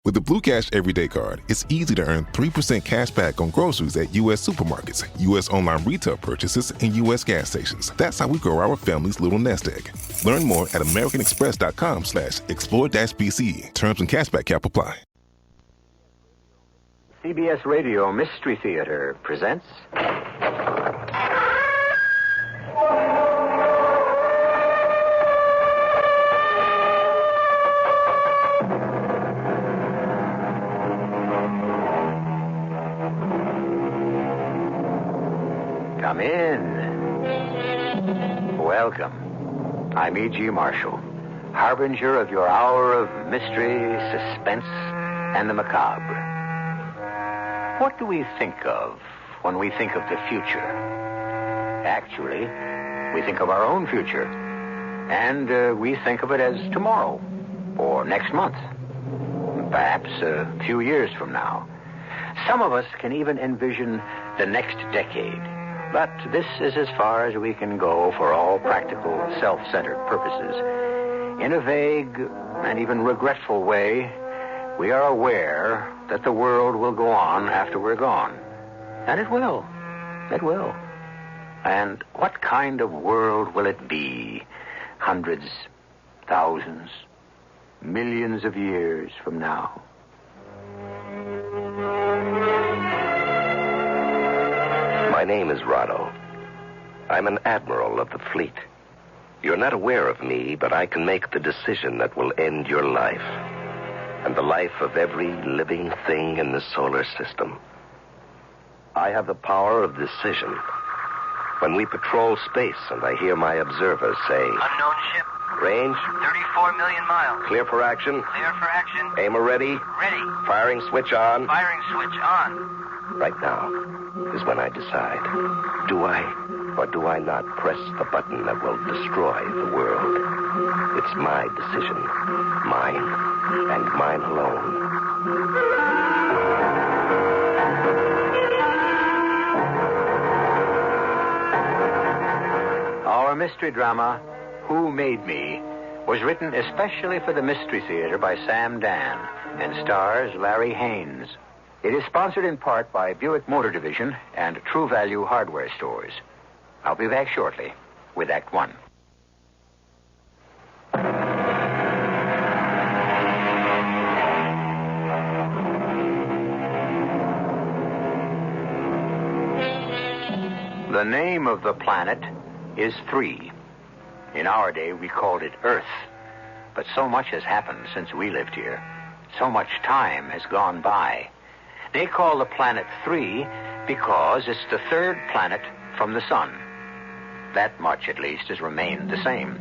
With the Blue Cash Everyday Card, it's easy to earn 3% cash back on groceries at U.S. supermarkets, U.S. online retail purchases, and U.S. gas stations. That's how we grow our family's little nest egg. Learn more at americanexpress.com/explore-BCE. Terms and cashback cap apply. CBS Radio Mystery Theater presents... Come in. Welcome. I'm E.G. Marshall, harbinger of your hour of mystery, suspense, and the macabre. What do we think of when we think of the future? Actually, we think of our own future. And we think of it as tomorrow, or next month, perhaps a few years from now. Some of us can even envision the next decade. But this is as far as we can go for all practical, self-centered purposes. In a vague and even regretful way, we are aware that the world will go on after we're gone. And it will. It will. And what kind of world will it be hundreds, thousands, millions of years from now? My name is Rado. I'm an admiral of the fleet. You're not aware of me, but I can make the decision that will end your life and the life of every living thing in the solar system. I have the power of decision. When we patrol space and I hear my observers say... Unknown ship. Range? 34 million miles. Clear for action? Clear for action. Aimer ready? Ready. Firing switch on? Firing switch on. Right now is when I decide. Do I or do I not press the button that will destroy the world? It's my decision. Mine and mine alone. Our mystery drama, Who Made Me, was written especially for the Mystery Theater by Sam Dan and stars Larry Haynes. It is sponsored in part by Buick Motor Division and True Value Hardware Stores. I'll be back shortly with Act One. The name of the planet is 3. In our day, we called it Earth. But so much has happened since we lived here. So much time has gone by. They call the planet 3 because it's the third planet from the sun. That much, at least, has remained the same.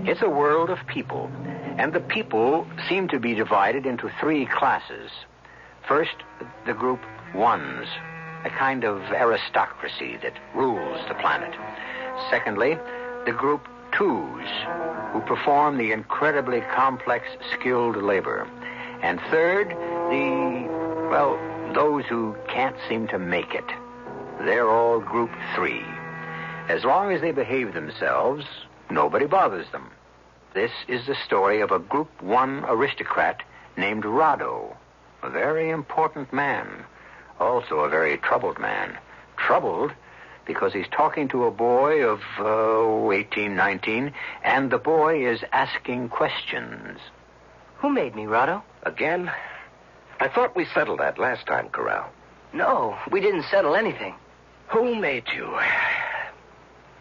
It's a world of people, and the people seem to be divided into 3 classes. First, the group ones, a kind of aristocracy that rules the planet. Secondly, the group twos, who perform the incredibly complex, skilled labor. And third, those who can't seem to make it. They're all group 3. As long as they behave themselves, nobody bothers them. This is the story of a group 1 aristocrat named Rado, a very important man, also a very troubled man. Troubled because he's talking to a boy of 18, 19, and the boy is asking questions. Who made me, Rado? Again? I thought we settled that last time, Corral. No, we didn't settle anything. Who made you?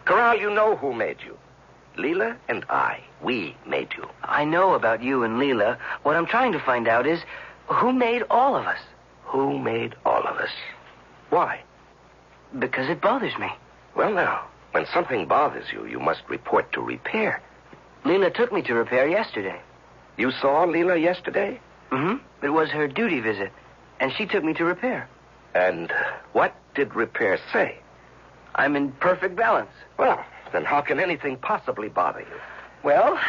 Corral, you know who made you. Leela and I. We made you. I know about you and Leela. What I'm trying to find out is, who made all of us? Who made all of us? Why? Because it bothers me. Well, now, when something bothers you, you must report to repair. Leela took me to repair yesterday. You saw Leela yesterday? Mm-hmm. It was her duty visit, and she took me to repair. And what did repair say? I'm in perfect balance. Well, then how can anything possibly bother you? Well,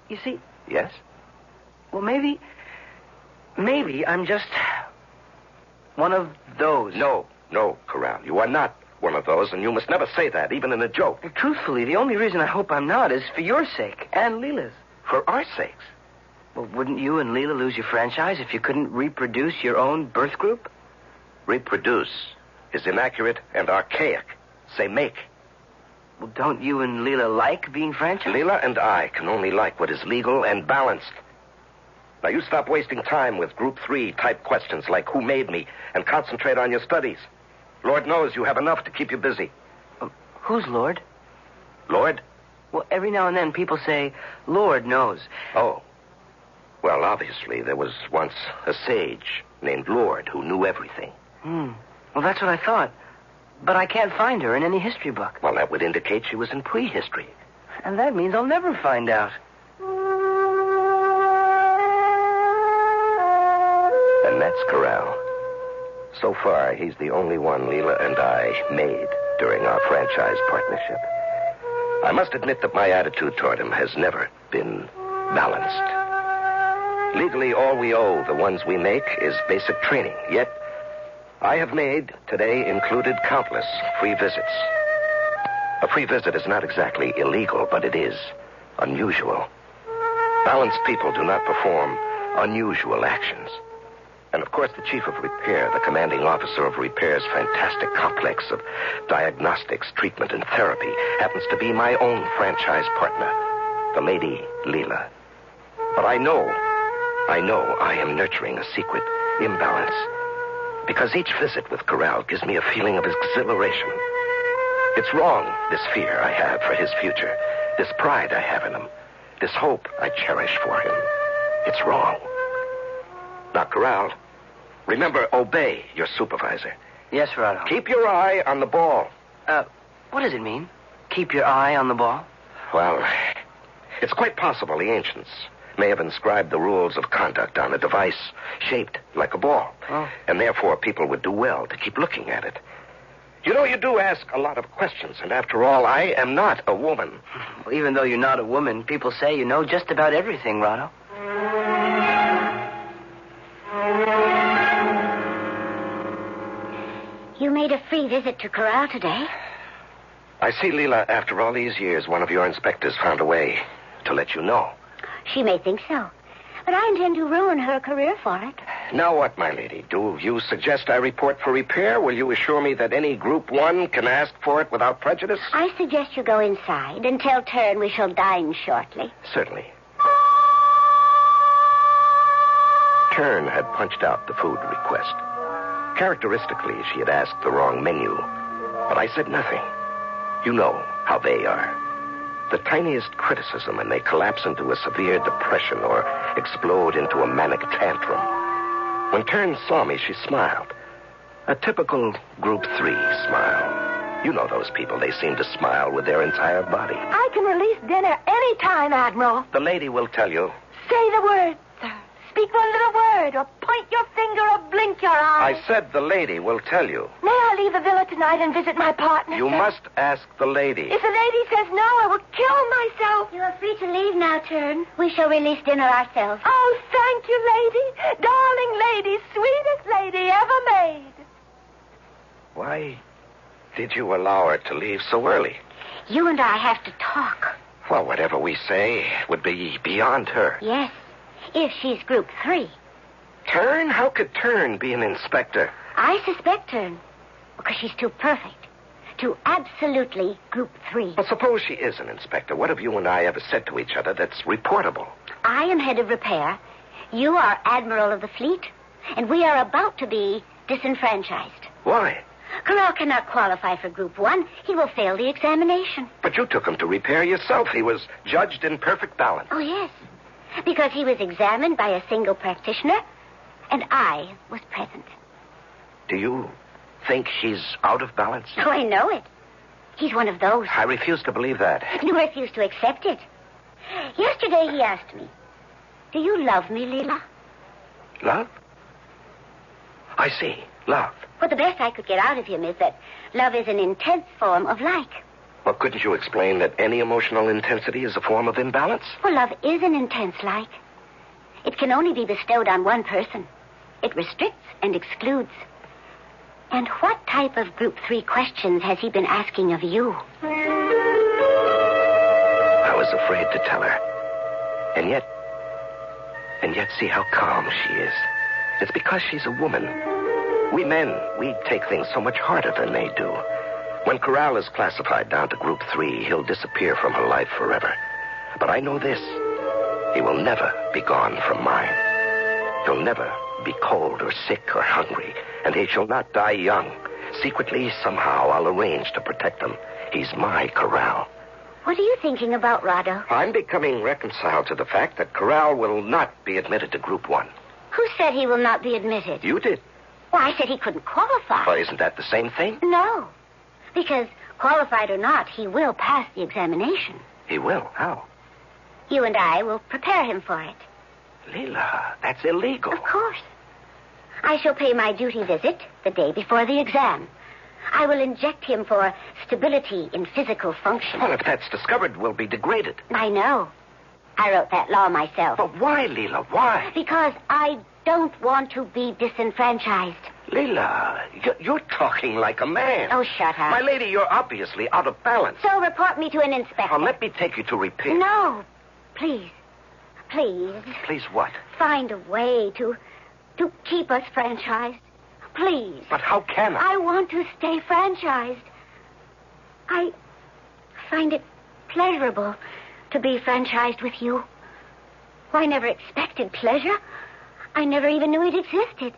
you see... Yes? Well, maybe I'm just one of those. No, Corral. You are not one of those, and you must never say that, even in a joke. Truthfully, the only reason I hope I'm not is for your sake and Leela's. For our sakes? Well, wouldn't you and Leela lose your franchise if you couldn't reproduce your own birth group? Reproduce is inaccurate and archaic. Say make. Well, don't you and Leela like being franchised? Leela and I can only like what is legal and balanced. Now, you stop wasting time with Group 3 type questions like who made me and concentrate on your studies. Lord knows you have enough to keep you busy. Who's Lord? Lord? Well, every now and then people say, Lord knows. Oh. Well, obviously, there was once a sage named Lord who knew everything. Well, that's what I thought. But I can't find her in any history book. Well, that would indicate she was in prehistory. And that means I'll never find out. And that's Corral. So far, he's the only one Leela and I made during our franchise partnership. I must admit that my attitude toward him has never been balanced. Legally, all we owe the ones we make is basic training. Yet, I have made, today included, countless free visits. A free visit is not exactly illegal, but it is unusual. Balanced people do not perform unusual actions. And, of course, the chief of repair, the commanding officer of repair's fantastic complex of diagnostics, treatment, and therapy, happens to be my own franchise partner, the Lady Leela. But I know I am nurturing a secret imbalance. Because each visit with Corral gives me a feeling of exhilaration. It's wrong, this fear I have for his future, this pride I have in him, this hope I cherish for him. It's wrong. Now, Corral, remember, obey your supervisor. Yes, Rado. Keep your eye on the ball. What does it mean? Keep your eye on the ball? Well, it's quite possible the ancients may have inscribed the rules of conduct on a device shaped like a ball. Oh. And therefore people would do well to keep looking at it. You know, you do ask a lot of questions, and after all, I am not a woman. Well, even though you're not a woman, people say you know just about everything, Rado. You made a free visit to Corral today. I see, Leela, after all these years, one of your inspectors found a way to let you know. She may think so, but I intend to ruin her career for it. Now what, my lady? Do you suggest I report for repair? Will you assure me that any Group 1 can ask for it without prejudice? I suggest you go inside and tell Turn we shall dine shortly. Certainly. Turn had punched out the food request. Characteristically, she had asked the wrong menu, but I said nothing. You know how they are. The tiniest criticism and they collapse into a severe depression or explode into a manic tantrum. When Turn saw me, she smiled. A typical Group 3 smile. You know those people. They seem to smile with their entire body. I can release dinner any time, Admiral. The lady will tell you. Say the word, sir. Speak one little word, or point your finger, or blink your eye. I said the lady will tell you. May I leave the villa tonight and visit my partner? You sir? must ask the lady. If the lady says no, I will kill myself. You are free to leave now, Turn. We shall release dinner ourselves. Oh, thank you, lady. Darling lady, sweetest lady ever made. Why did you allow her to leave so early? You and I have to talk. Well, whatever we say would be beyond her. Yes, if she's Group 3. Turn? How could Turn be an inspector? I suspect Turn because she's too perfect. Too absolutely Group 3. Well, suppose she is an inspector. What have you and I ever said to each other that's reportable? I am head of repair. You are Admiral of the fleet. And we are about to be disenfranchised. Why? Corral cannot qualify for Group 1. He will fail the examination. But you took him to repair yourself. He was judged in perfect balance. Oh, yes. Because he was examined by a single practitioner, and I was present. Do you think he's out of balance? Oh, I know it. He's one of those. I refuse to believe that. You refuse to accept it. Yesterday he asked me, do you love me, Leela? Love? I see. Love. Well, the best I could get out of him is that love is an intense form of like. Well, couldn't you explain that any emotional intensity is a form of imbalance? Well, love is an intense like. It can only be bestowed on one person. It restricts and excludes. And what type of Group 3 questions has he been asking of you? I was afraid to tell her. And yet, And yet see how calm she is. It's because she's a woman. We men, we take things so much harder than they do. When Corral is classified down to Group 3, he'll disappear from her life forever. But I know this. He will never be gone from mine. He'll never be cold or sick or hungry, and he shall not die young. Secretly, somehow, I'll arrange to protect him. He's my Corral. What are you thinking about, Rado? I'm becoming reconciled to the fact that Corral will not be admitted to Group 1. Who said he will not be admitted? You did. Well, I said he couldn't qualify. Well, isn't that the same thing? No. Because, qualified or not, he will pass the examination. He will? How? You and I will prepare him for it. Leela, that's illegal. Of course. I shall pay my duty visit the day before the exam. I will inject him for stability in physical function. Well, if that's discovered, we'll be degraded. I know. I wrote that law myself. But why, Leela? Why? Because I don't want to be disenfranchised. Leela, you're talking like a man. Oh, shut up. My lady, you're obviously out of balance. So report me to an inspector. Now, let me take you to repair. No. Please. Please. Please what? Find a way to keep us franchised. Please. But how can I? I want to stay franchised. I find it pleasurable to be franchised with you. I never expected pleasure. I never even knew it existed.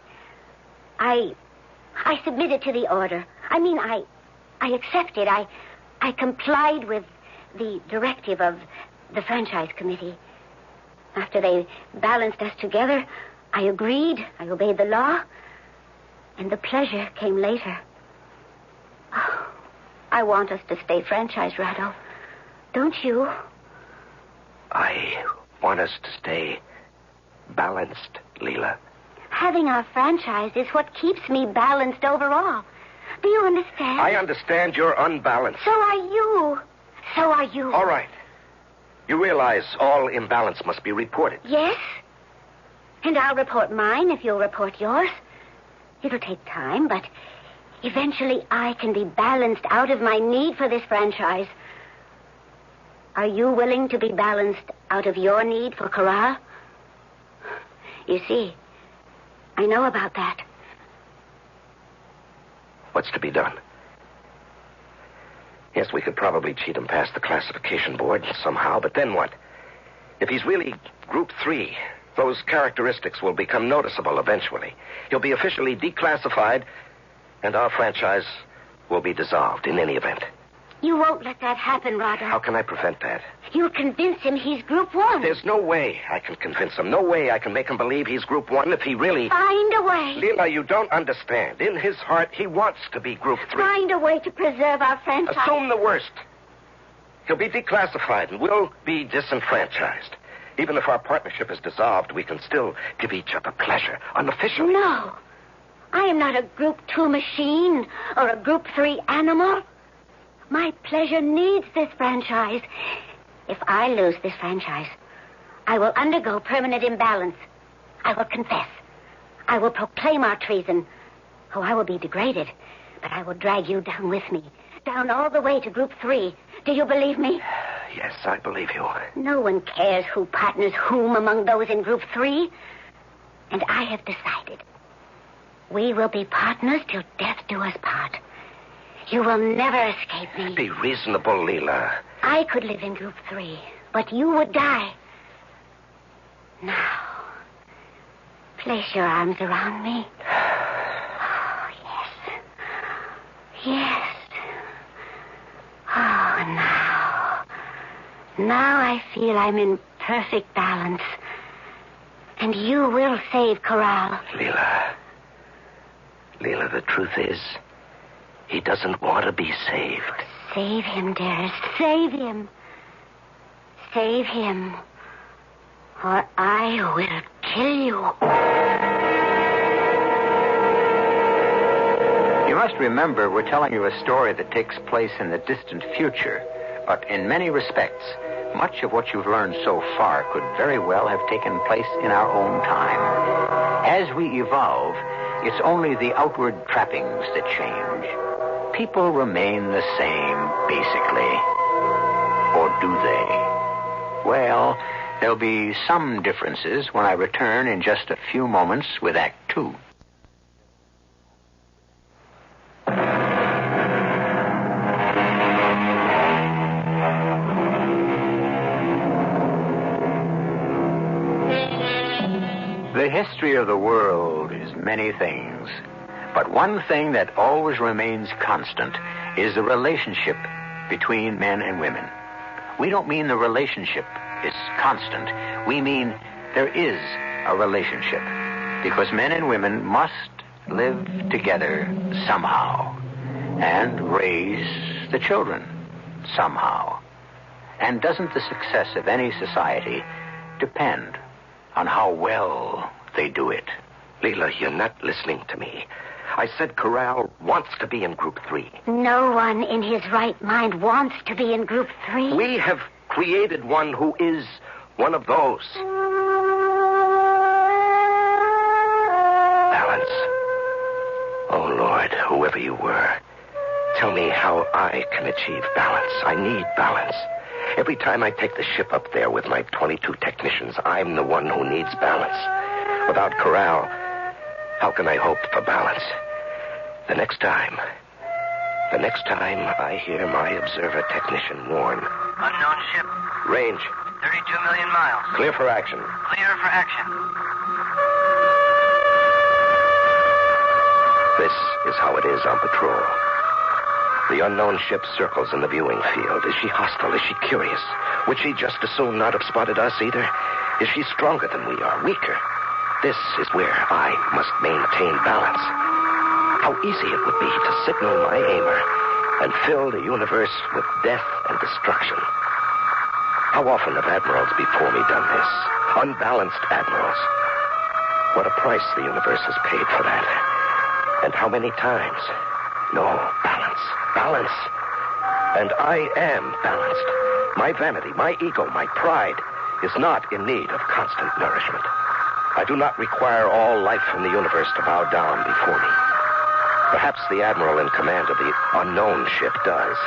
I submitted to the order. I mean, I accepted. I complied with the directive of the franchise committee. After they balanced us together, I agreed. I obeyed the law. And the pleasure came later. Oh, I want us to stay franchised, Rado. Don't you? I want us to stay balanced, Leela. Having our franchise is what keeps me balanced overall. Do you understand? I understand you're unbalanced. So are you. So are you. All right. You realize all imbalance must be reported. Yes. And I'll report mine if you'll report yours. It'll take time, but eventually I can be balanced out of my need for this franchise. Are you willing to be balanced out of your need for Corral? You see, I know about that. What's to be done? Yes, we could probably cheat him past the classification board somehow, but then what? If he's really Group 3, those characteristics will become noticeable eventually. He'll be officially declassified, and our franchise will be dissolved in any event. You won't let that happen, Rado. How can I prevent that? You'll convince him he's Group 1. There's no way I can convince him. No way I can make him believe he's Group 1 if he really... Find a way. Leela, you don't understand. In his heart, he wants to be Group 3. Find a way to preserve our franchise. Assume the worst. He'll be declassified and we'll be disenfranchised. Even if our partnership is dissolved, we can still give each other pleasure unofficially. No. I am not a Group 2 machine or a Group 3 animal. My pleasure needs this franchise. If I lose this franchise, I will undergo permanent imbalance. I will confess. I will proclaim our treason. Oh, I will be degraded, but I will drag you down with me, down all the way to Group 3. Do you believe me? Yes, I believe you. No one cares who partners whom among those in Group 3. And I have decided. We will be partners till death do us part. You will never escape me. Be reasonable, Leela. I could live in Group 3, but you would die. Now, place your arms around me. Oh, yes. Yes. Oh, now. Now I feel I'm in perfect balance. And you will save Corral. Leela, the truth is, he doesn't want to be saved. Save him, dearest. Save him. Save him. Or I will kill you. You must remember, we're telling you a story that takes place in the distant future. But in many respects, much of what you've learned so far could very well have taken place in our own time. As we evolve, it's only the outward trappings that change. People remain the same, basically. Or do they? Well, There'll be some differences when I return in just a few moments with Act Two. The history of the world is many things, but one thing that always remains constant is the relationship between men and women. We don't mean the relationship is constant. We mean there is a relationship, because men and women must live together somehow and raise the children somehow. And doesn't the success of any society depend on how well they do it? Leela, you're not listening to me. I said Corral wants to be in Group 3. No one in his right mind wants to be in Group 3. We have created one who is one of those. Balance. Oh, Lord, whoever you were, tell me how I can achieve balance. I need balance. Every time I take the ship up there with my 22 technicians, I'm the one who needs balance. Without Corral, how can I hope for balance? The next time I hear my observer technician warn. Unknown ship. Range. 32 million miles. Clear for action. Clear for action. This is how it is on patrol. The unknown ship circles in the viewing field. Is she hostile? Is she curious? Would she just as soon not have spotted us either? Is she stronger than we are? Weaker? This is where I must maintain balance. How easy it would be to signal my aimer and fill the universe with death and destruction. How often have admirals before me done this? Unbalanced admirals. What a price the universe has paid for that. And how many times? No, balance. Balance. And I am balanced. My vanity, my ego, my pride is not in need of constant nourishment. I do not require all life in the universe to bow down before me. Perhaps the admiral in command of the unknown ship does.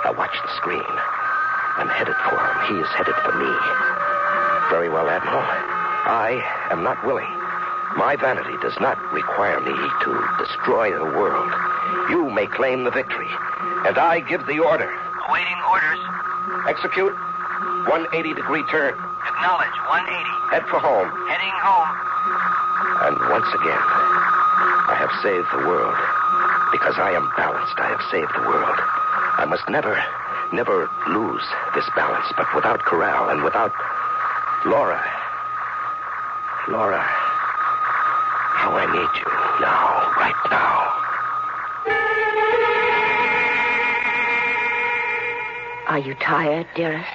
I watch the screen. I'm headed for him. He is headed for me. Very well, Admiral. I am not willing. My vanity does not require me to destroy the world. You may claim the victory, and I give the order. Awaiting orders. Execute 180-degree turn. Acknowledge 180. Head for home. Heading home. And once again, I have saved the world. Because I am balanced, I have saved the world. I must never lose this balance. But without Corral and without Laura, how I need you now, right now. Are you tired, dearest?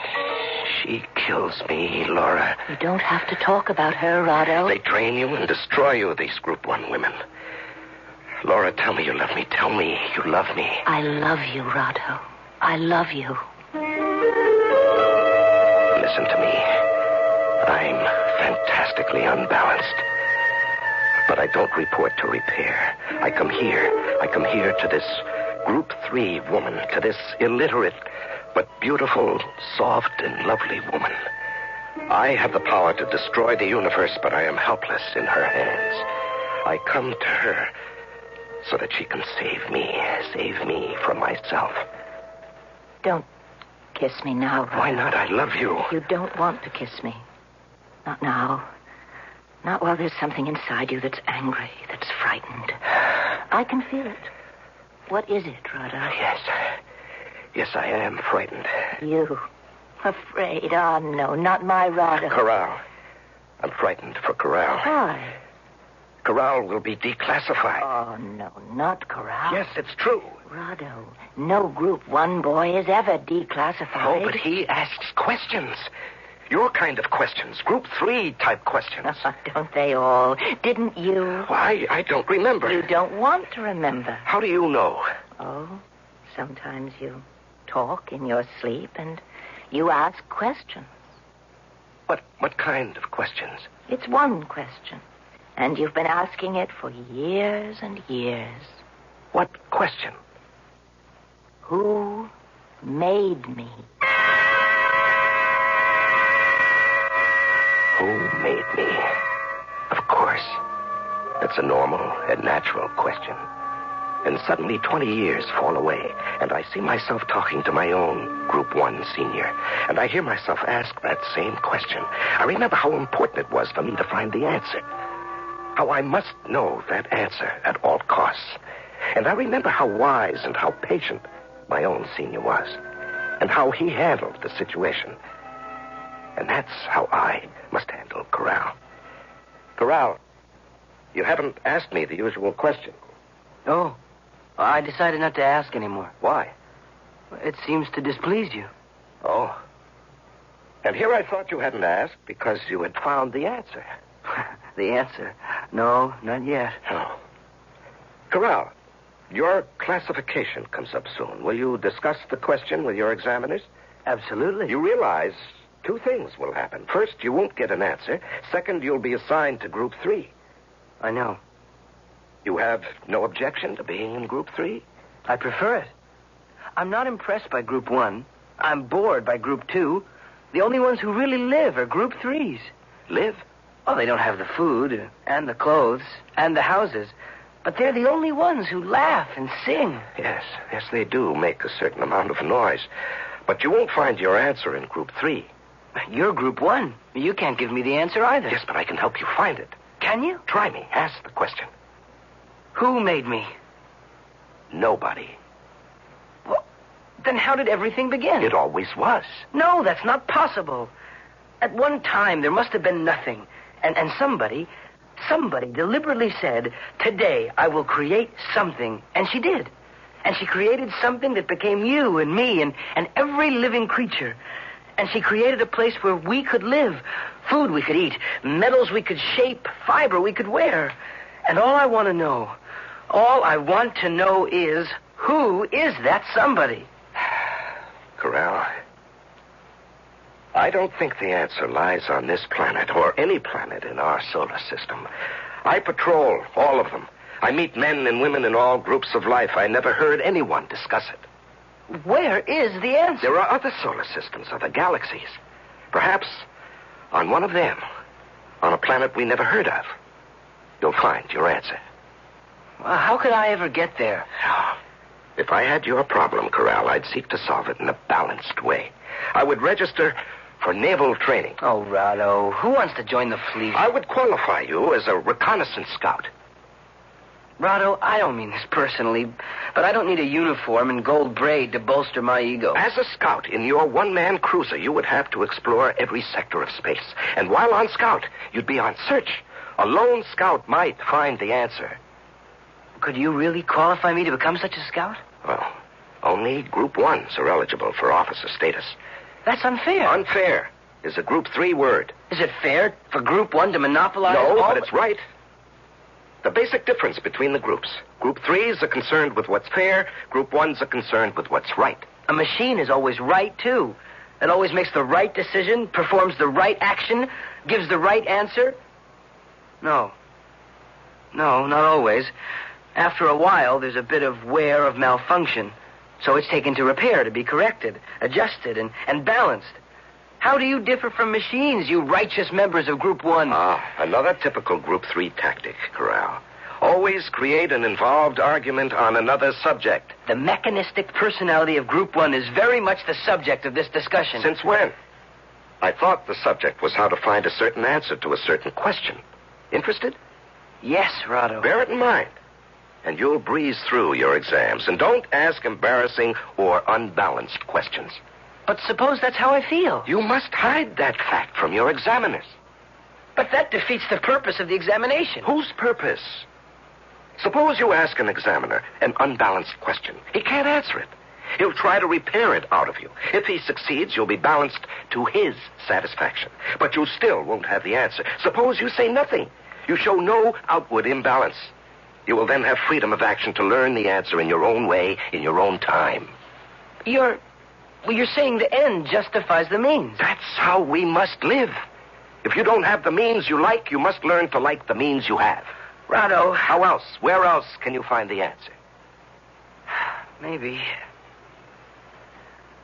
She kills me, Laura. You don't have to talk about her, Rado. They drain you and destroy you, these Group 1 women. Laura, tell me you love me. Tell me you love me. I love you, Rado. I love you. Listen to me. I'm fantastically unbalanced. But I don't report to repair. I come here to this Group 3 woman, to this illiterate but beautiful, soft, and lovely woman. I have the power to destroy the universe, but I am helpless in her hands. I come to her so that she can save me from myself. Don't kiss me now, Rado. Why not? I love you. You don't want to kiss me. Not now. Not while there's something inside you that's angry, that's frightened. I can feel it. What is it, Rado? Yes, I am frightened. You? Afraid? Oh, no, not my Rado. Corral. I'm frightened for Corral. Why? Corral will be declassified. Oh, no, not Corral. Yes, it's true. Rado, no Group 1 boy is ever declassified. Oh, but he asks questions. Your kind of questions. Group 3 type questions. Don't they all? Didn't you? Why, I don't remember. You don't want to remember. How do you know? Oh, sometimes you talk in your sleep and you ask questions. What kind of questions? It's one question. And you've been asking it for years and years. What question? Who made me? Who made me? Of course. That's a normal and natural question. And suddenly 20 years fall away, and I see myself talking to my own Group 1 senior. And I hear myself ask that same question. I remember how important it was for me to find the answer. How I must know that answer at all costs. And I remember how wise and how patient my own senior was. And how he handled the situation. And that's how I must handle Corral. Corral, you haven't asked me the usual question. Oh, I decided not to ask anymore. Why? It seems to displease you. Oh. And here I thought you hadn't asked because you had found the answer. The answer? No, not yet. Oh. Corral, your classification comes up soon. Will you discuss the question with your examiners? Absolutely. You realize 2 things will happen. First, you won't get an answer. Second, you'll be assigned to Group 3. I know. You have no objection to being in Group 3? I prefer it. I'm not impressed by Group 1. I'm bored by Group 2. The only ones who really live are Group 3s. Live? Oh, they don't have the food and the clothes and the houses. But they're the only ones who laugh and sing. Yes, they do make a certain amount of noise. But you won't find your answer in Group 3. You're Group 1. You can't give me the answer either. Yes, but I can help you find it. Can you? Try me. Ask the question. Who made me? Nobody. Well, then how did everything begin? It always was. No, that's not possible. At one time, there must have been nothing. And somebody deliberately said, today I will create something. And she did. And she created something that became you and me and every living creature. And she created a place where we could live. Food we could eat. Metals we could shape. Fiber we could wear. And all I want to know is, who is that somebody? Corral, I don't think the answer lies on this planet or any planet in our solar system. I patrol all of them. I meet men and women in all groups of life. I never heard anyone discuss it. Where is the answer? There are other solar systems, other galaxies. Perhaps on one of them, on a planet we never heard of, you'll find your answer. Well, how could I ever get there? If I had your problem, Corral, I'd seek to solve it in a balanced way. I would register for naval training. Oh, Rado, who wants to join the fleet? I would qualify you as a reconnaissance scout. Rado, I don't mean this personally, but I don't need a uniform and gold braid to bolster my ego. As a scout in your one-man cruiser, you would have to explore every sector of space. And while on scout, you'd be on search. A lone scout might find the answer. Could you really qualify me to become such a scout? Well, only Group 1s are eligible for officer status. That's unfair. Unfair is a Group 3 word. Is it fair for Group 1 to monopolize No, all... but it's right. The basic difference between the groups. Group 3s are concerned with what's fair. Group 1s are concerned with what's right. A machine is always right, too. It always makes the right decision, performs the right action, gives the right answer. No, not always. After a while, there's a bit of wear of malfunction. So it's taken to repair, to be corrected, adjusted, and balanced. How do you differ from machines, you righteous members of Group 1? Another typical Group 3 tactic, Corral. Always create an involved argument on another subject. The mechanistic personality of Group 1 is very much the subject of this discussion. Since when? I thought the subject was how to find a certain answer to a certain question. Interested? Yes, Rado. Bear it in mind. And you'll breeze through your exams. And don't ask embarrassing or unbalanced questions. But suppose that's how I feel. You must hide that fact from your examiners. But that defeats the purpose of the examination. Whose purpose? Suppose you ask an examiner an unbalanced question. He can't answer it. He'll try to repair it out of you. If he succeeds, you'll be balanced to his satisfaction. But you still won't have the answer. Suppose you say nothing. You show no outward imbalance. You will then have freedom of action to learn the answer in your own way, in your own time. You're saying the end justifies the means. That's how we must live. If you don't have the means you like, you must learn to like the means you have. Rado. How else? Where else can you find the answer? Maybe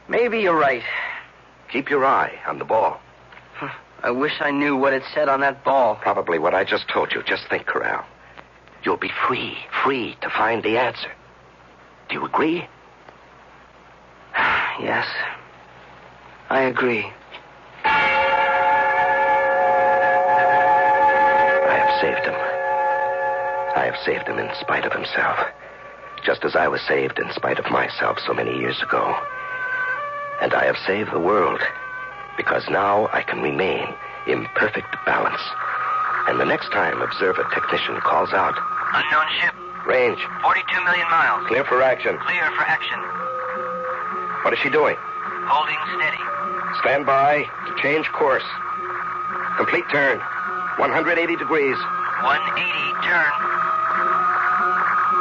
you're right. Keep your eye on the ball. I wish I knew what it said on that ball. Probably what I just told you. Just think, Corral. You'll be free to find the answer. Do you agree? Yes. I agree. I have saved him. I have saved him in spite of himself. Just as I was saved in spite of myself so many years ago. And I have saved the world because now I can remain in perfect balance. And the next time observer technician calls out, Unknown ship. Range. 42 million miles. Clear for action. Clear for action. What is she doing? Holding steady. Stand by to change course. Complete turn. 180 degrees. 180, turn.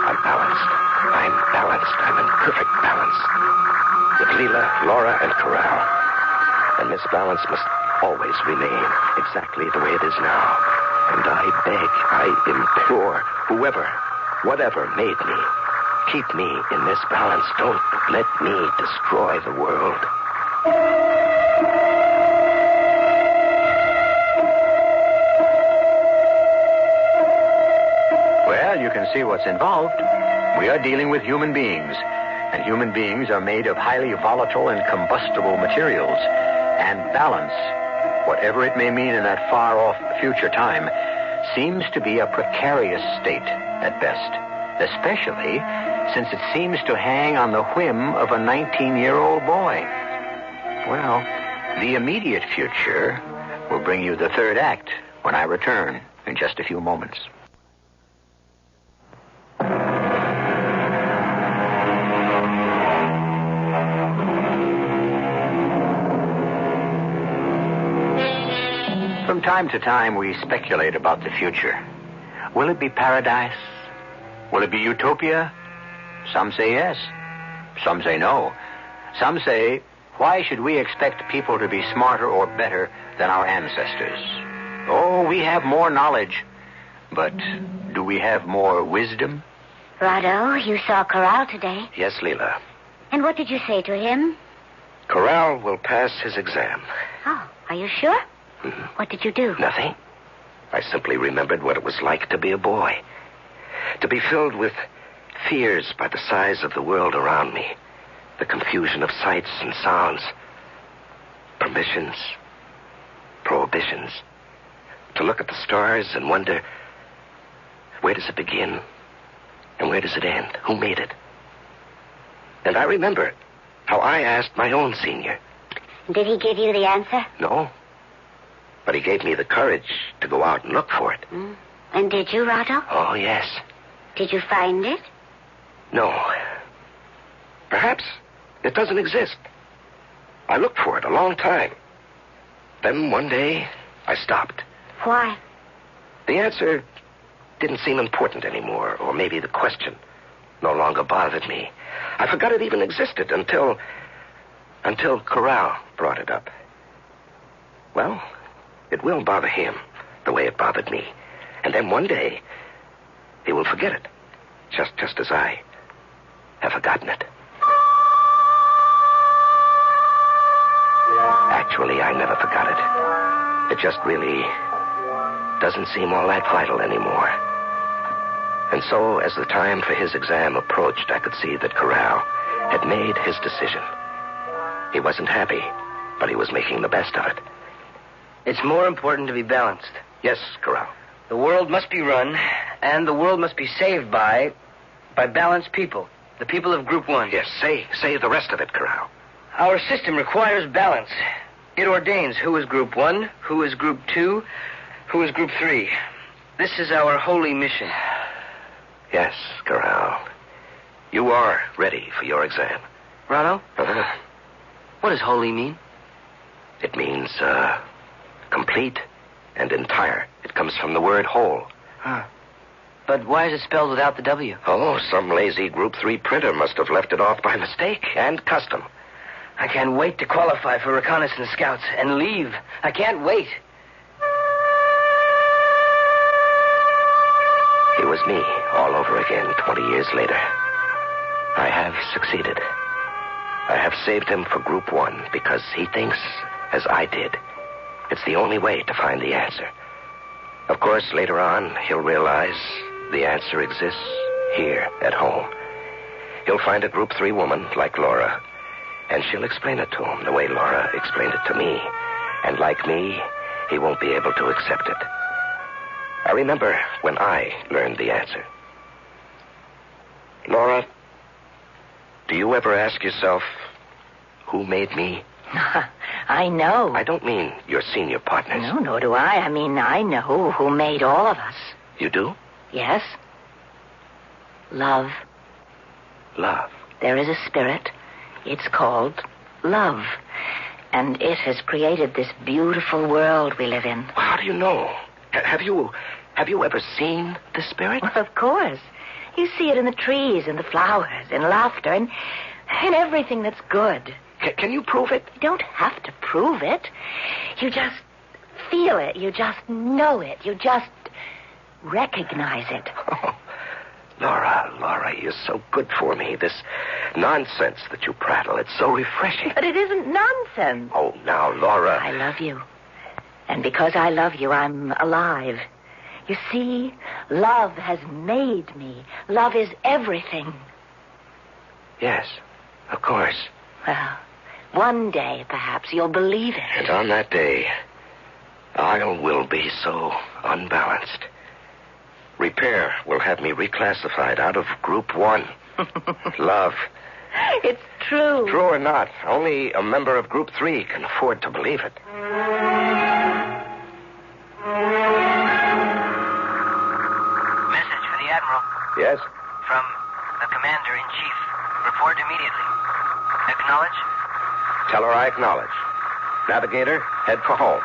I'm balanced. I'm in perfect balance. With Leela, Laura, and Corral. And this balance must always remain exactly the way it is now. And I beg, I implore, whoever, whatever made me, keep me in this balance. Don't let me destroy the world. Well, you can see what's involved. We are dealing with human beings, and human beings are made of highly volatile and combustible materials. And balance, whatever it may mean in that far-off future time, seems to be a precarious state at best, especially since it seems to hang on the whim of a 19-year-old boy. Well, the immediate future will bring you the third act when I return in just a few moments. From time to time, we speculate about the future. Will it be paradise? Will it be utopia? Some say yes. Some say no. Some say, why should we expect people to be smarter or better than our ancestors? Oh, we have more knowledge. But do we have more wisdom? Rado, you saw Corral today. Yes, Leela. And what did you say to him? Corral will pass his exam. Oh, are you sure? Mm-hmm. What did you do? Nothing. I simply remembered what it was like to be a boy. To be filled with fears by the size of the world around me. The confusion of sights and sounds. Permissions. Prohibitions. To look at the stars and wonder, where does it begin? And where does it end? Who made it? And I remember how I asked my own senior. Did he give you the answer? No. But he gave me the courage to go out and look for it. Mm. And did you, Rado? Oh, yes. Did you find it? No. Perhaps it doesn't exist. I looked for it a long time. Then one day, I stopped. Why? The answer didn't seem important anymore, or maybe the question no longer bothered me. I forgot it even existed until Corral brought it up. Well, it will bother him the way it bothered me. And then one day, he will forget it, just as I have forgotten it. Actually, I never forgot it. It just really doesn't seem all that vital anymore. And so, as the time for his exam approached, I could see that Corral had made his decision. He wasn't happy, but he was making the best of it. It's more important to be balanced. Yes, Corral. The world must be run, and the world must be saved by balanced people. The people of Group 1. Yes, say the rest of it, Corral. Our system requires balance. It ordains who is Group 1, who is Group 2, who is Group 3. This is our holy mission. Yes, Corral. You are ready for your exam. Rado? Uh-huh. What does holy mean? It means, complete and entire. It comes from the word whole. Huh. But why is it spelled without the W? Oh, some lazy Group 3 printer must have left it off by mistake and custom. I can't wait to qualify for reconnaissance scouts and leave. I can't wait. It was me all over again 20 years later. I have succeeded. I have saved him for Group 1 because he thinks, as I did, It's the only way to find the answer. Of course, later on, he'll realize the answer exists here at home. He'll find a Group 3 woman like Laura, and she'll explain it to him the way Laura explained it to me. And like me, he won't be able to accept it. I remember when I learned the answer. Laura, do you ever ask yourself, who made me? I know. I don't mean your senior partners. No, nor do I. I mean, I know who made all of us. You do? Yes. Love. Love. There is a spirit. It's called love. And it has created this beautiful world we live in. How do you know? Have you ever seen the spirit? Well, of course. You see it in the trees, in the flowers, in laughter, and in everything that's good. Can you prove it? You don't have to prove it. You just feel it. You just know it. You just recognize it. Oh, Laura, you're so good for me. This nonsense that you prattle, it's so refreshing. But it isn't nonsense. Oh, now, Laura. I love you. And because I love you, I'm alive. You see, love has made me. Love is everything. Yes, of course. Well, one day, perhaps, you'll believe it. And on that day, I will be so unbalanced. Repair will have me reclassified out of Group 1. Love. It's true. True or not, only a member of Group 3 can afford to believe it. Message for the Admiral. Yes? From the Commander-in-Chief. Report immediately. Acknowledge? Tell her I acknowledge. Navigator, head for home.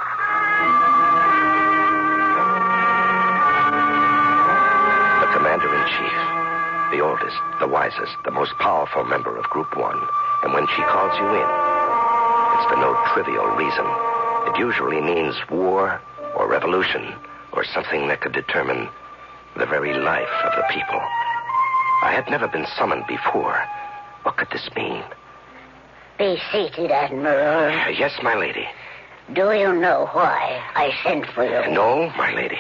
The Commander-in-Chief. The oldest, the wisest, the most powerful member of Group 1. And when she calls you in, it's for no trivial reason. It usually means war or revolution or something that could determine the very life of the people. I had never been summoned before. What could this mean? Be seated, Admiral. Yes, my lady. Do you know why I sent for you? No, my lady.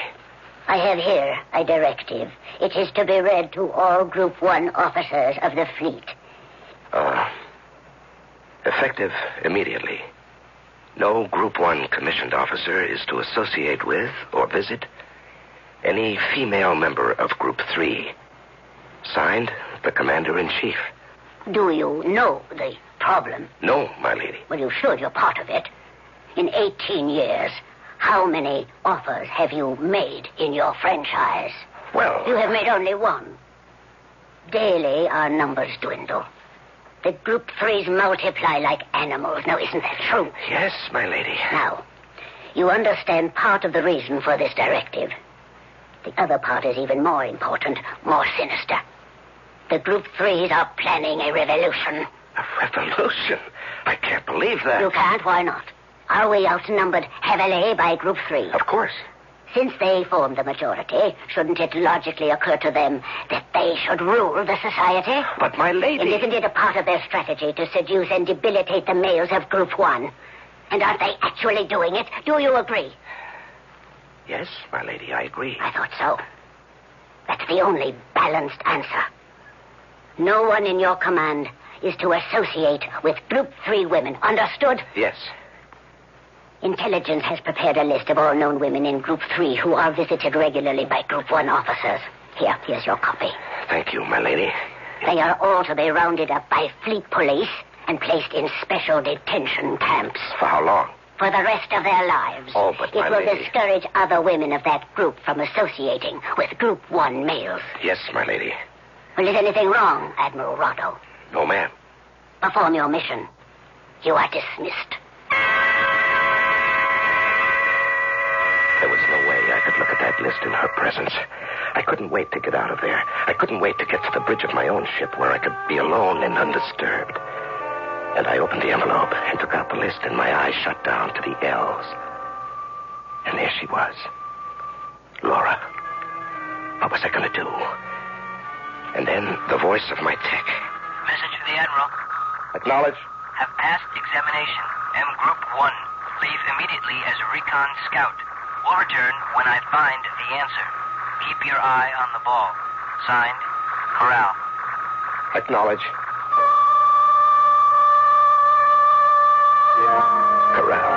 I have here a directive. It is to be read to all Group 1 officers of the fleet. Effective immediately. No Group 1 commissioned officer is to associate with or visit any female member of Group 3. Signed, the Commander-in-Chief. Do you know the problem? No, my lady. Well, you should. You're part of it. In 18 years, how many offers have you made in your franchise? Well... You have made only one. Daily, our numbers dwindle. The Group 3s multiply like animals. Now, isn't that true? Yes, my lady. Now, you understand part of the reason for this directive. The other part is even more important, more sinister. The Group 3s are planning a revolution. A revolution? I can't believe that. You can't? Why not? Are we outnumbered heavily by Group 3? Of course. Since they form the majority, shouldn't it logically occur to them that they should rule the society? But, my lady... And isn't it a part of their strategy to seduce and debilitate the males of Group 1? And aren't they actually doing it? Do you agree? Yes, my lady, I agree. I thought so. That's the only balanced answer. No one in your command is to associate with Group 3 women. Understood? Yes. Intelligence has prepared a list of all known women in Group 3 who are visited regularly by Group 1 officers. Here's your copy. Thank you, my lady. They are all to be rounded up by fleet police and placed in special detention camps. For how long? For the rest of their lives. Oh, but my It will lady... discourage other women of that group from associating with Group 1 males. Yes, my lady. Well, is anything wrong, Admiral Rotto? No, ma'am. Perform your mission. You are dismissed. There was no way I could look at that list in her presence. I couldn't wait to get out of there. I couldn't wait to get to the bridge of my own ship where I could be alone and undisturbed. And I opened the envelope and took out the list, and my eyes shut down to the L's. And there she was. Laura. What was I going to do? And then the voice of my tech. Message for the Admiral. Acknowledge. Have passed examination. M Group 1. Leave immediately as a recon scout. Will return when I find the answer. Keep your eye on the ball. Signed, Corral. Acknowledge. Corral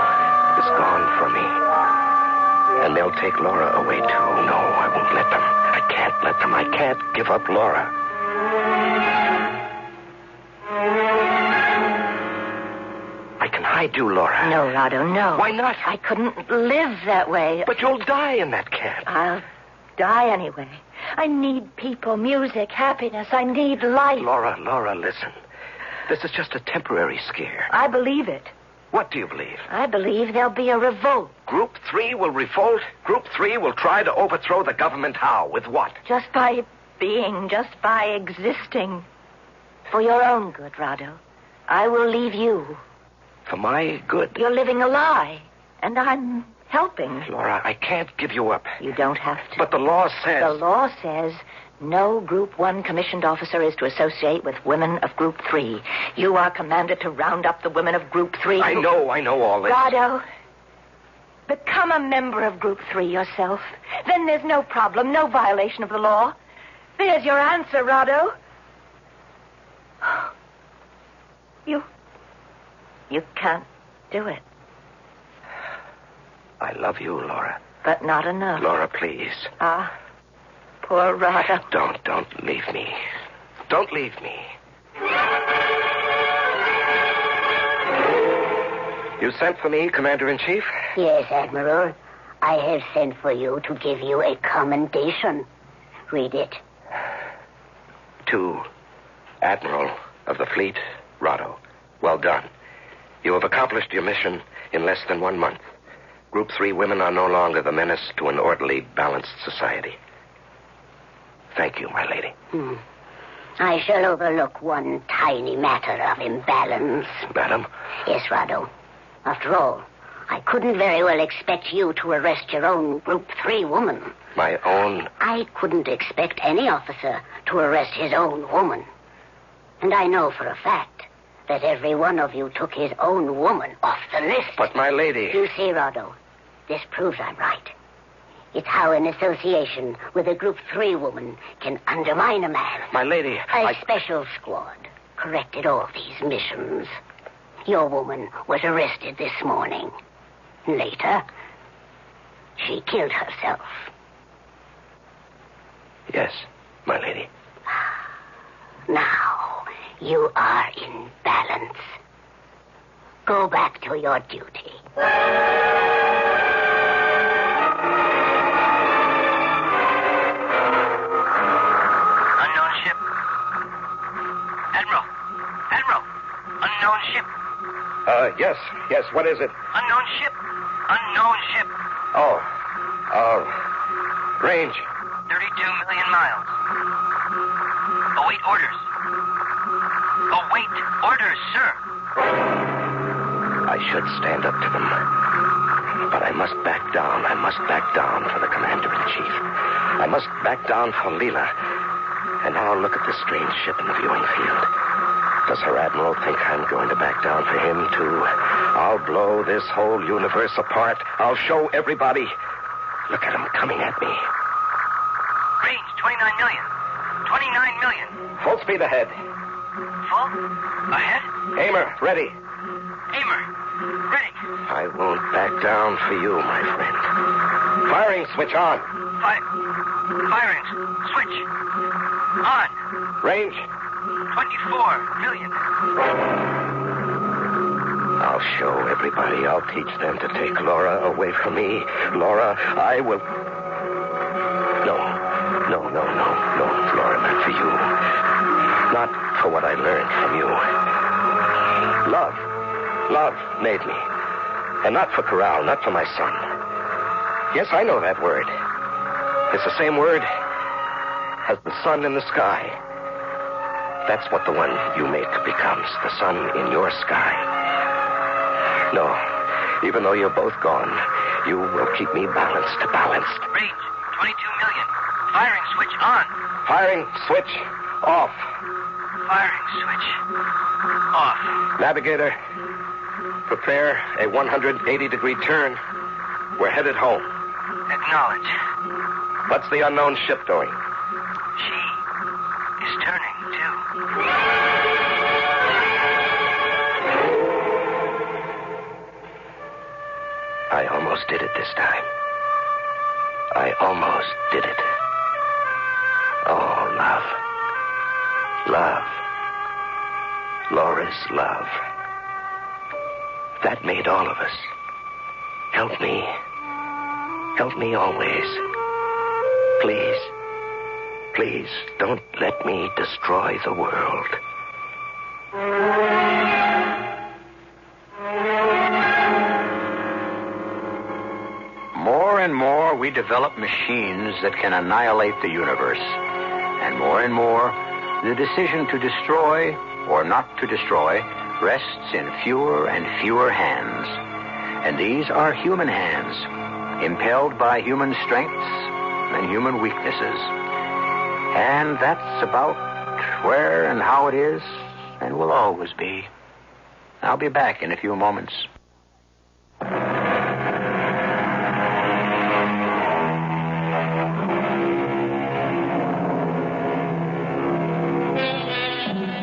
is gone from me. And they'll take Laura away, too. No, I won't let them. I can't let them. I can't give up Laura. I can hide you, Laura. No, Rado, no. Why not? I couldn't live that way. But you'll die in that camp. I'll die anyway. I need people, music, happiness. I need life. Laura, listen. This is just a temporary scare. I believe it. What do you believe? I believe there'll be a revolt. Group 3 will revolt. Group 3 will try to overthrow the government. How? With what? Just by being, just by existing. For your own good, Rado. I will leave you. For my good? You're living a lie, and I'm helping. Laura, I can't give you up. You don't have to. But the law says... The law says no Group 1 commissioned officer is to associate with women of Group 3. You are commanded to round up the women of Group 3. I know all this. Rado, become a member of Group 3 yourself. Then there's no problem, no violation of the law. There's your answer, Rado. You can't do it. I love you, Laura. But not enough. Laura, please. Poor Rado. Don't leave me. Don't leave me. You sent for me, Commander-in-Chief? Yes, Admiral. I have sent for you to give you a commendation. Read it. To Admiral of the Fleet, Rado. Well done. You have accomplished your mission in less than 1 month. Group 3 women are no longer the menace to an orderly, balanced society. Thank you, my lady. I shall overlook one tiny matter of imbalance. Madam? Yes, Rado. After all, I couldn't very well expect you to arrest your own Group 3 woman. My own? I couldn't expect any officer to arrest his own woman. And I know for a fact that every one of you took his own woman off the list. But, my lady... You see, Rado, this proves I'm right. It's how an association with a Group 3 woman can undermine a man. My lady, A special squad corrected all these missions. Your woman was arrested this morning. Later, she killed herself. Yes, my lady. Now, you are in balance. Go back to your duty. Unknown ship. Admiral. Unknown ship. Yes, what is it? Unknown ship. Range. 32 million miles. Await orders, sir. I should stand up to them. But I must back down. I must back down for the Commander-in-Chief. I must back down for Leela. And now look at this strange ship in the viewing field. Does her admiral think I'm going to back down for him, too? I'll blow this whole universe apart. I'll show everybody. Look at him coming at me. Range, 29 million. 29 million. Full speed ahead. Full? Ahead? Aimer, ready. Aimer, ready. I won't back down for you, my friend. Firing switch on. Firing switch on. Range. 24 million. I'll show everybody. I'll teach them to take Laura away from me. Laura, I will... No, Laura, not for you. Not for what I learned from you. Love made me. And not for Corral, not for my son. Yes, I know that word. It's the same word as the sun in the sky. That's what the one you make becomes, the sun in your sky. No, even though you're both gone, you will keep me balanced. Range, 22 million. Firing switch on. Firing switch off. Firing switch off. Navigator, Prepare a 180-degree turn. We're headed home. Acknowledge. What's the unknown ship doing? She is turning, too. I almost did it this time. I almost did it. Oh, love. Love. Laura's love. That made all of us. Help me. Help me always. Please. Please, don't let me destroy the world. More and more, we develop machines that can annihilate the universe. And more, the decision to destroy or not to destroy rests in fewer and fewer hands. And these are human hands, impelled by human strengths and human weaknesses. And that's about where and how it is and will always be. I'll be back in a few moments.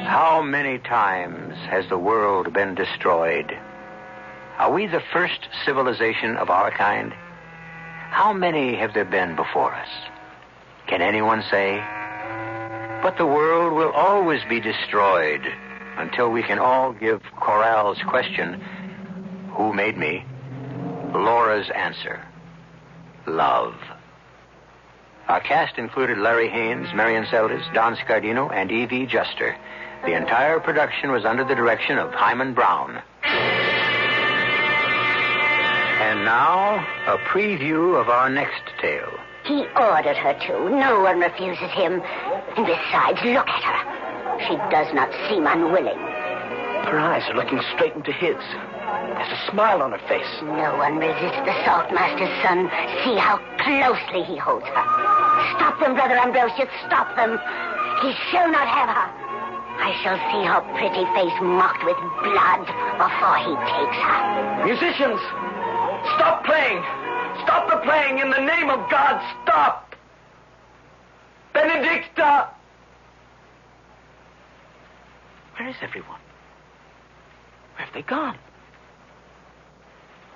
How many times has the world been destroyed? Are we the first civilization of our kind? How many have there been before us? Can anyone say? But the world will always be destroyed until we can all give Corral's question, who made me? Laura's answer, love. Our cast included Larry Haynes, Marion Seldes, Don Scardino, and E.V. Juster. The entire production was under the direction of Hyman Brown. And now, a preview of our next tale. He ordered her to. No one refuses him. And besides, look at her. She does not seem unwilling. Her eyes are looking straight into his. There's a smile on her face. No one resists the Saltmaster's son. See how closely he holds her. Stop them, Brother Ambrosius. Stop them. He shall not have her. I shall see her pretty face mocked with blood before he takes her. Musicians, stop playing. Stop the playing in the name of God. Stop. Benedicta. Where is everyone? Where have they gone?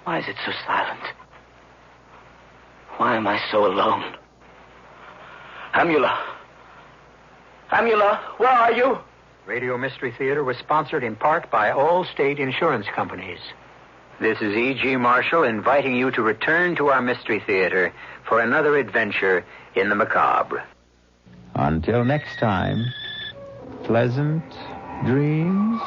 Why is it so silent? Why am I so alone? Amula. Amula, where are you? Radio Mystery Theater was sponsored in part by all state insurance companies. This is E.G. Marshall inviting you to return to our Mystery Theater for another adventure in the macabre. Until next time, pleasant dreams.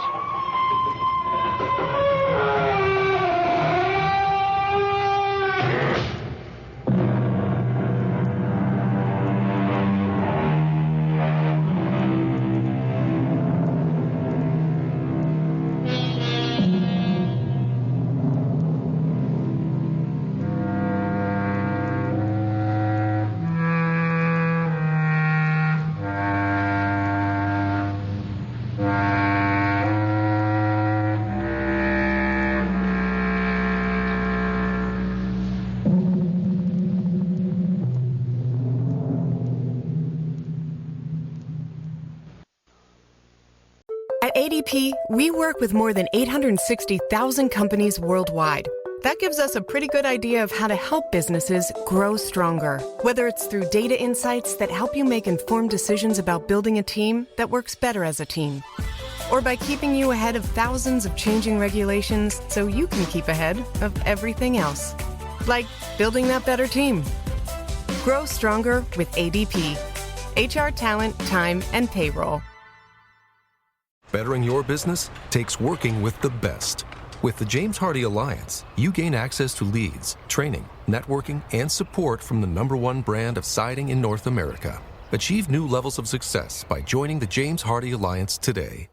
At ADP, we work with more than 860,000 companies worldwide. That gives us a pretty good idea of how to help businesses grow stronger. Whether it's through data insights that help you make informed decisions about building a team that works better as a team, or by keeping you ahead of thousands of changing regulations so you can keep ahead of everything else. Like building that better team. Grow stronger with ADP. HR, talent, time, and payroll. Bettering your business takes working with the best. With the James Hardie Alliance, you gain access to leads, training, networking, and support from the #1 brand of siding in North America. Achieve new levels of success by joining the James Hardie Alliance today.